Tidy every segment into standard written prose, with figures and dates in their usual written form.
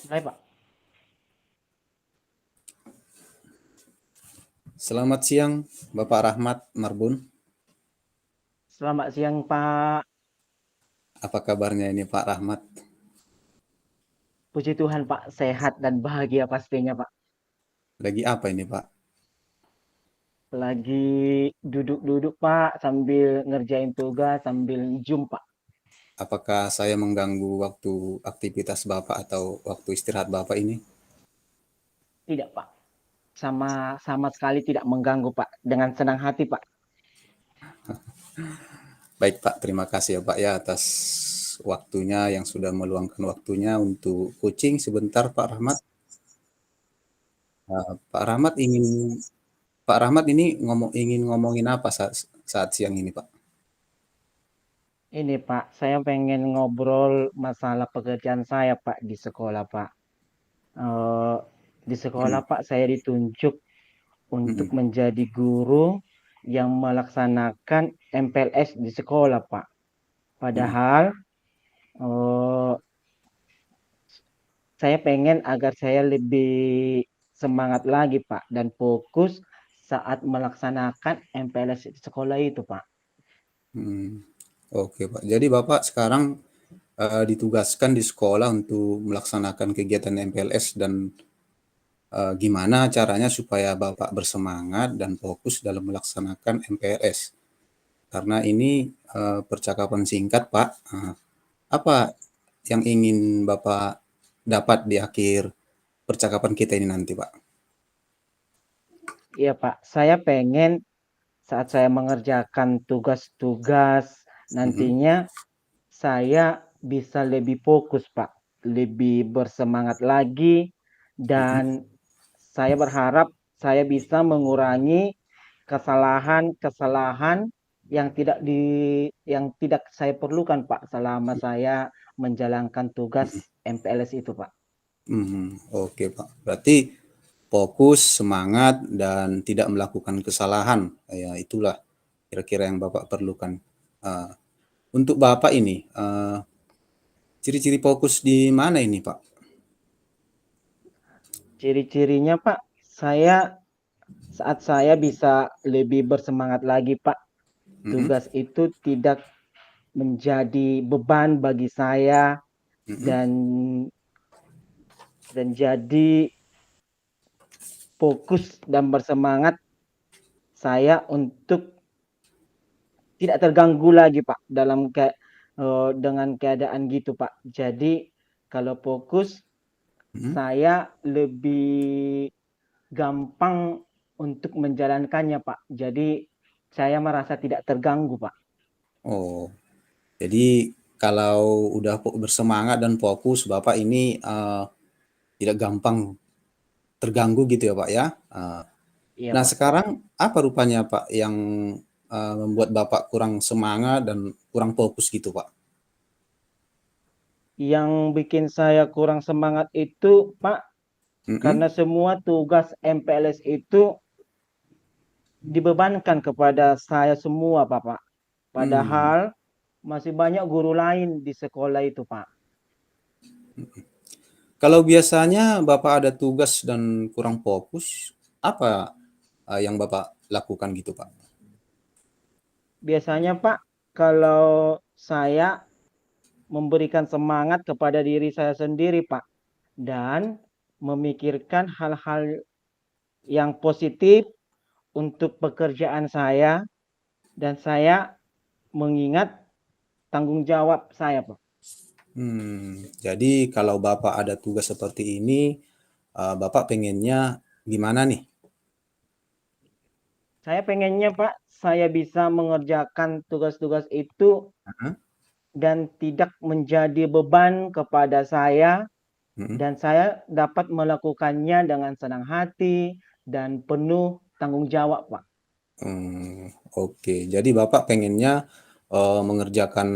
Mulai, Pak. Selamat siang, Bapak Rahmat Marbun. Selamat siang, Pak. Apa kabarnya ini Pak Rahmat? Puji Tuhan, Pak. Sehat dan bahagia pastinya, Pak. Lagi apa ini Pak? Lagi duduk-duduk, Pak, sambil ngerjain tugas, sambil Zoom, Pak. Apakah saya mengganggu waktu aktivitas Bapak atau waktu istirahat Bapak ini? Tidak, Pak. Sama sama sekali tidak mengganggu, Pak. Dengan senang hati, Pak. Baik Pak, terima kasih ya Pak ya atas waktunya yang sudah meluangkan waktunya untuk coaching sebentar Pak Rahmat. Pak Rahmat ini ingin ngomongin apa saat siang ini Pak? Ini, Pak, saya pengen ngobrol masalah pekerjaan saya, Pak, di sekolah, Pak. Eh, di sekolah, Mm, Pak, saya ditunjuk untuk mm, menjadi guru yang melaksanakan MPLS di sekolah, Pak. mm. Padahal eh, saya pengen agar saya lebih semangat lagi, Pak, dan fokus saat melaksanakan MPLS di sekolah itu, Pak. Hmm, oke Pak. Jadi Bapak sekarang ditugaskan di sekolah untuk melaksanakan kegiatan MPLS dan gimana caranya supaya Bapak bersemangat dan fokus dalam melaksanakan MPLS. Karena ini percakapan singkat Pak. Apa yang ingin Bapak dapat di akhir percakapan kita ini nanti Pak? Iya, Pak. Saya pengen saat saya mengerjakan tugas-tugas Mm, nantinya saya bisa lebih fokus, Pak. Lebih bersemangat lagi dan mm, saya berharap saya bisa mengurangi kesalahan-kesalahan yang tidak saya perlukan, Pak, selama saya menjalankan tugas mm, MPLS itu, Pak. oke Pak. Berarti fokus, semangat, dan tidak melakukan kesalahan. Ya, itulah kira-kira yang Bapak perlukan. Uh, untuk Bapak ini, ciri-ciri fokus di mana ini, Pak? Ciri-cirinya, Pak, saat saya bisa lebih bersemangat lagi, Pak. Mm-mm, Tugas itu tidak menjadi beban bagi saya mm-mm, dan jadi fokus dan bersemangat saya untuk tidak terganggu lagi, Pak, dengan keadaan gitu, Pak. Jadi kalau fokus mm-mm. saya lebih gampang untuk menjalankannya, Pak. Jadi saya merasa tidak terganggu, Pak. Oh, jadi kalau udah bersemangat dan fokus, Bapak ini tidak gampang terganggu gitu ya, Pak ya. Iya, Nah, Pak. sekarang apa rupanya, Pak, yang membuat Bapak kurang semangat dan kurang fokus gitu, Pak? Yang bikin saya kurang semangat itu, Pak, Mm-mm. karena semua tugas MPLS itu dibebankan kepada saya semua, Pak. Hmm. Padahal masih banyak guru lain di sekolah itu, Pak. Kalau biasanya Bapak ada tugas dan kurang fokus, apa yang Bapak lakukan gitu, Pak? Biasanya, Pak, kalau saya memberikan semangat kepada diri saya sendiri, Pak, dan memikirkan hal-hal yang positif untuk pekerjaan saya dan saya mengingat tanggung jawab saya, Pak. Jadi kalau Bapak ada tugas seperti ini, Bapak pengennya gimana nih? Saya pengennya, Pak, saya bisa mengerjakan tugas-tugas itu Hah? dan tidak menjadi beban kepada saya Mm-mm. dan saya dapat melakukannya dengan senang hati dan penuh tanggung jawab, Pak. Oke. Jadi Bapak pengennya mengerjakan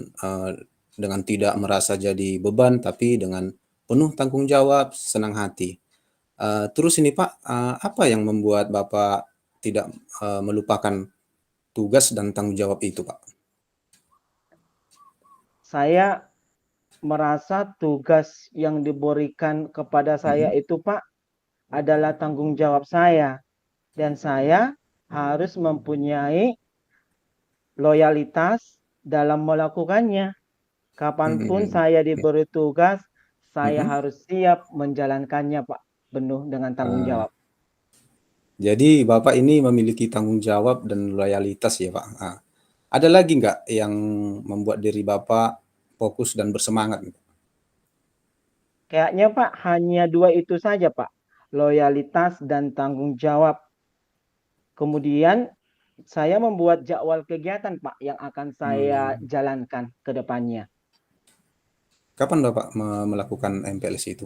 eh, dengan tidak merasa jadi beban, tapi dengan penuh tanggung jawab, senang hati. Terus ini Pak, apa yang membuat Bapak tidak melupakan tugas dan tanggung jawab itu, Pak? Saya merasa tugas yang diberikan kepada saya itu Pak adalah tanggung jawab saya dan saya harus mempunyai loyalitas dalam melakukannya. Kapanpun Mhm. saya diberi tugas, saya Mhm. harus siap menjalankannya, Pak, penuh dengan tanggung Ah, jawab. jadi Bapak ini memiliki tanggung jawab dan loyalitas ya, Pak? Ada lagi nggak yang membuat diri Bapak fokus dan bersemangat? Kayaknya, Pak, hanya dua itu saja, Pak. Loyalitas dan tanggung jawab. Kemudian saya membuat jadwal kegiatan, Pak, yang akan saya Hmm. jalankan ke depannya. Kapan Bapak melakukan MPLS itu?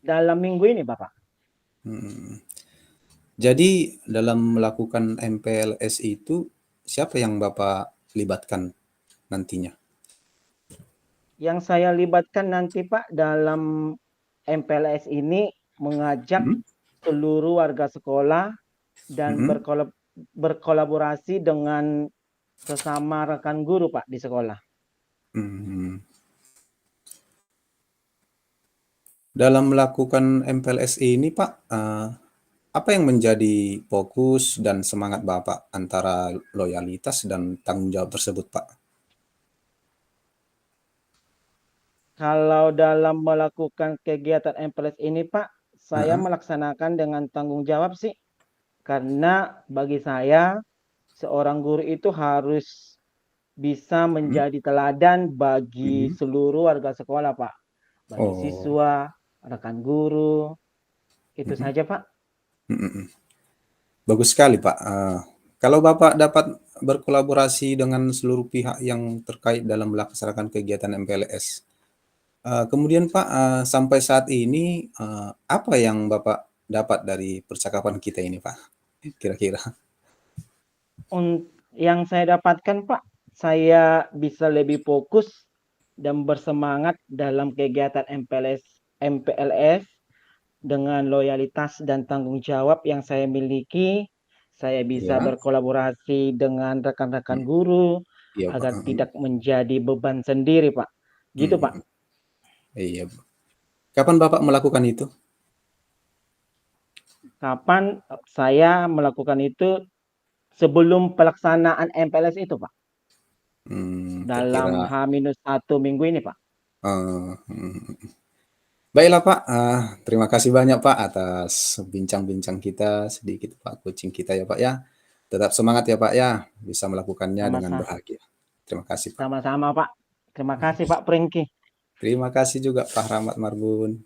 Dalam minggu ini, Bapak. Hmm. Jadi dalam melakukan MPLS itu siapa yang Bapak libatkan nantinya? Yang saya libatkan nanti, Pak, dalam MPLS ini mengajak Mhm. seluruh warga sekolah dan Mhm. berkolaborasi dengan sesama rekan guru, Pak, di sekolah. Mhm. Dalam melakukan MPLS ini Pak, apa yang menjadi fokus dan semangat Bapak antara loyalitas dan tanggung jawab tersebut, Pak? Kalau dalam melakukan kegiatan MPLS ini, Pak, saya Heeh. melaksanakan dengan tanggung jawab sih. Karena bagi saya, seorang guru itu harus bisa Mhm. menjadi teladan bagi Mhm. seluruh warga sekolah, Pak. Bagi Oh. siswa, rekan guru, itu Mhm. saja, Pak. Mhm. Bagus sekali, Pak. Kalau Bapak dapat berkolaborasi dengan seluruh pihak yang terkait dalam melaksanakan kegiatan MPLS, kemudian Pak, sampai saat ini, apa yang Bapak dapat dari percakapan kita ini, Pak? Kira-kira? Yang saya dapatkan, Pak, saya bisa lebih fokus dan bersemangat dalam kegiatan MPLS dengan loyalitas dan tanggung jawab yang saya miliki. Saya bisa Iya. berkolaborasi dengan rekan-rekan Mhm. guru Iya, Pak, agar heeh. tidak menjadi beban sendiri, Pak. Gitu, Pak. Mhm. Iya. Kapan Bapak melakukan itu? Kapan saya melakukan itu sebelum pelaksanaan MPLS itu, Pak? Dalam Kira-kira, H-1 minggu ini, Pak. mhm. Baiklah Pak, terima kasih banyak Pak atas bincang-bincang kita, sedikit Pak, coaching kita ya Pak ya. Tetap semangat ya Pak ya, bisa melakukannya dengan Sama-sama, bahagia. Terima kasih Pak. sama-sama, Pak. Terima kasih, Pak Pringki. Terima kasih juga Pak Rahmat Marbun.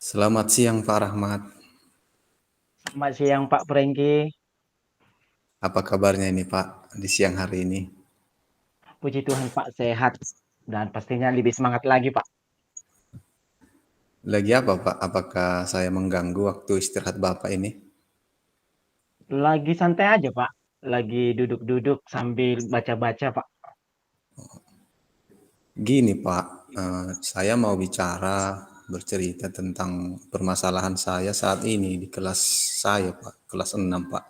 Selamat siang Pak Rahmat. Selamat siang, Pak Pringki. Apa kabarnya ini Pak di siang hari ini? Puji Tuhan, Pak, sehat. Dan pastinya lebih semangat lagi, Pak. Lagi apa Pak? Apakah saya mengganggu waktu istirahat Bapak ini? Lagi santai aja, Pak. Lagi duduk-duduk sambil baca-baca, Pak. Gini Pak, saya mau bicara, bercerita tentang permasalahan saya saat ini di kelas saya Pak, kelas 6 Pak.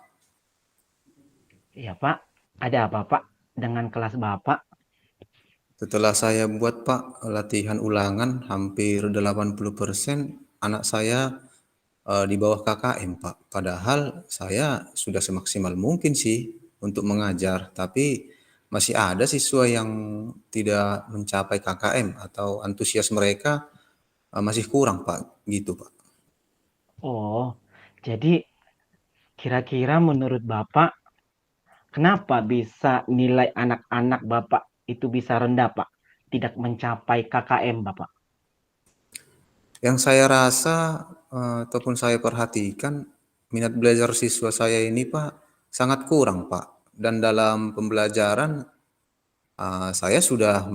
Iya, Pak. Ada apa, Pak? Dengan kelas Bapak? Setelah saya buat Pak latihan ulangan hampir 80% anak saya di bawah KKM Pak. Padahal saya sudah semaksimal mungkin sih untuk mengajar, tapi masih ada siswa yang tidak mencapai KKM atau antusias mereka masih kurang Pak, gitu Pak. Oh, jadi kira-kira menurut Bapak, kenapa bisa nilai anak-anak Bapak itu bisa rendah, Pak? Tidak mencapai KKM, Bapak. Yang saya rasa ataupun saya perhatikan minat belajar siswa saya ini Pak sangat kurang Pak. Dan dalam pembelajaran saya sudah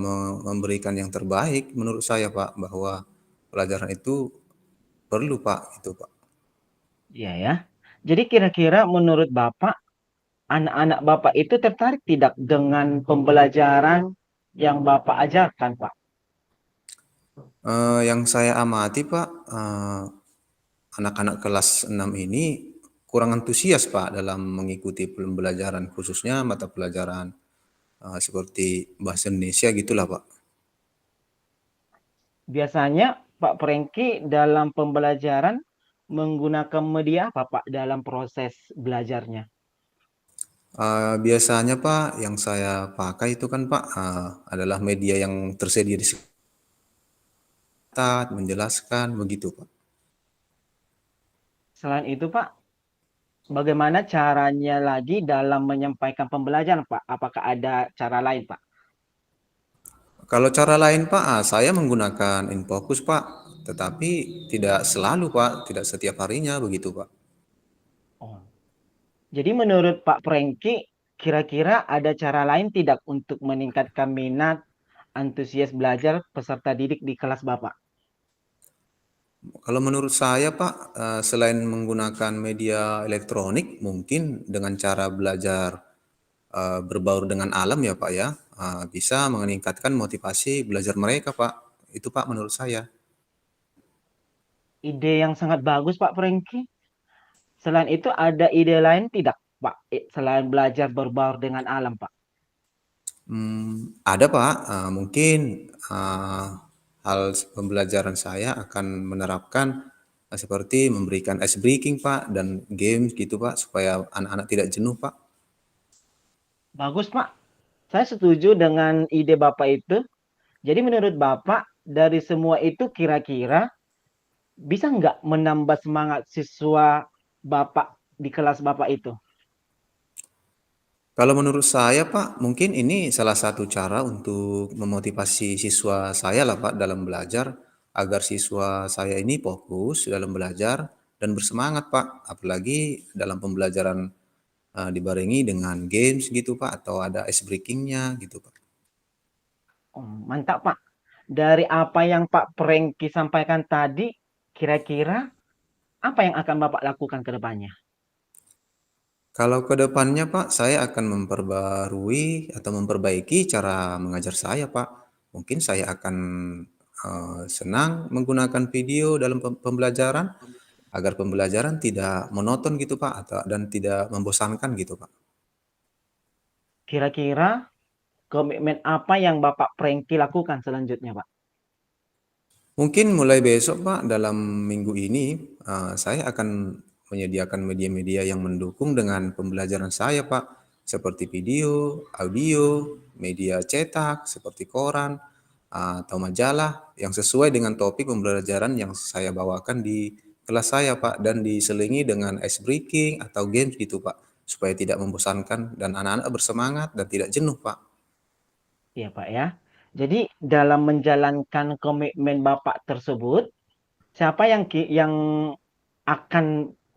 memberikan yang terbaik menurut saya Pak bahwa pelajaran itu perlu Pak itu Pak. Iya ya. Jadi kira-kira menurut Bapak, anak-anak Bapak itu tertarik tidak dengan pembelajaran yang Bapak ajarkan, Pak? Yang saya amati Pak, anak-anak kelas 6 ini kurang antusias Pak dalam mengikuti pembelajaran, khususnya mata pelajaran seperti bahasa Indonesia gitulah Pak. Biasanya Pak Prengki dalam pembelajaran menggunakan media apa Pak dalam proses belajarnya? Biasanya Pak yang saya pakai itu kan Pak adalah media yang tersedia di sekitar, menjelaskan begitu Pak. Selain itu Pak, bagaimana caranya lagi dalam menyampaikan pembelajaran Pak? Apakah ada cara lain Pak? Kalau cara lain Pak, saya menggunakan InFocus Pak, tetapi tidak selalu Pak, tidak setiap harinya begitu Pak. Oh. Jadi menurut Pak Prengki, kira-kira ada cara lain tidak untuk meningkatkan minat, antusias belajar peserta didik di kelas Bapak? Kalau menurut saya Pak, selain menggunakan media elektronik, mungkin dengan cara belajar berbaur dengan alam ya Pak ya, bisa meningkatkan motivasi belajar mereka Pak. Itu Pak menurut saya. Ide yang sangat bagus Pak Prengki. Selain itu ada ide lain tidak Pak? Selain belajar berbaur dengan alam Pak? Ada Pak, mungkin hal pembelajaran saya akan menerapkan seperti memberikan ice breaking Pak dan games gitu Pak supaya anak-anak tidak jenuh Pak. Bagus Pak. Saya setuju dengan ide Bapak itu. Jadi menurut Bapak, dari semua itu kira-kira bisa nggak menambah semangat siswa Bapak di kelas Bapak itu? Kalau menurut saya Pak, mungkin ini salah satu cara untuk memotivasi siswa saya lah Pak dalam belajar agar siswa saya ini fokus dalam belajar dan bersemangat Pak. Apalagi dalam pembelajaran dibarengi dengan games gitu Pak atau ada ice breakingnya gitu Pak. Oh, mantap Pak. Dari apa yang Pak Prengki sampaikan tadi, kira-kira apa yang akan Bapak lakukan ke depannya? Kalau ke depannya Pak, saya akan memperbarui atau memperbaiki cara mengajar saya Pak. Mungkin saya akan senang menggunakan video dalam pembelajaran agar pembelajaran tidak monoton gitu Pak atau dan tidak membosankan gitu Pak. Kira-kira komitmen apa yang Bapak Prengki lakukan selanjutnya Pak? Mungkin mulai besok Pak dalam minggu ini saya akan menyediakan media-media yang mendukung dengan pembelajaran saya Pak, seperti video, audio, media cetak seperti koran atau majalah yang sesuai dengan topik pembelajaran yang saya bawakan di kelas saya Pak dan diselingi dengan ice breaking atau games gitu Pak supaya tidak membosankan dan anak-anak bersemangat dan tidak jenuh Pak. Iya Pak ya. Jadi dalam menjalankan komitmen Bapak tersebut, siapa yang akan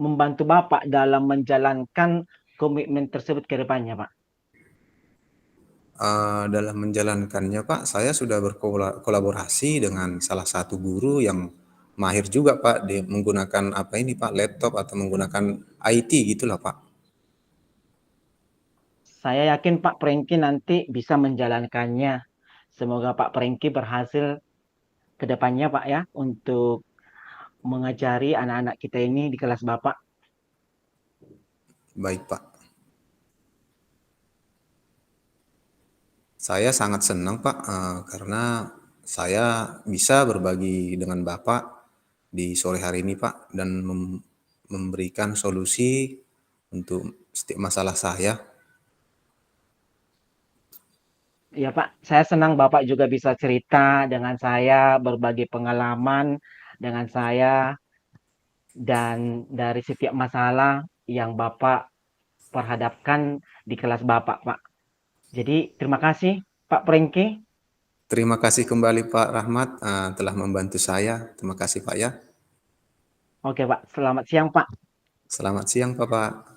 membantu Bapak dalam menjalankan komitmen tersebut ke depannya Pak? Dalam menjalankannya Pak, saya sudah berkolaborasi dengan salah satu guru yang mahir juga Pak di menggunakan apa ini Pak, laptop atau menggunakan IT gitulah Pak. Saya yakin Pak Prengki nanti bisa menjalankannya. Semoga Pak Prengki berhasil ke depannya Pak ya untuk mengajari anak-anak kita ini di kelas Bapak. Baik Pak. Saya sangat senang Pak karena saya bisa berbagi dengan Bapak di sore hari ini Pak dan memberikan solusi untuk setiap masalah saya. Ya Pak, saya senang Bapak juga bisa cerita dengan saya, berbagi pengalaman dengan saya, dan dari setiap masalah yang Bapak perhadapkan di kelas Bapak, Pak. Jadi, terima kasih, Pak Prengki. Terima kasih kembali Pak Rahmat telah membantu saya. Terima kasih Pak ya. Oke, Pak. Selamat siang, Pak. Selamat siang Bapak.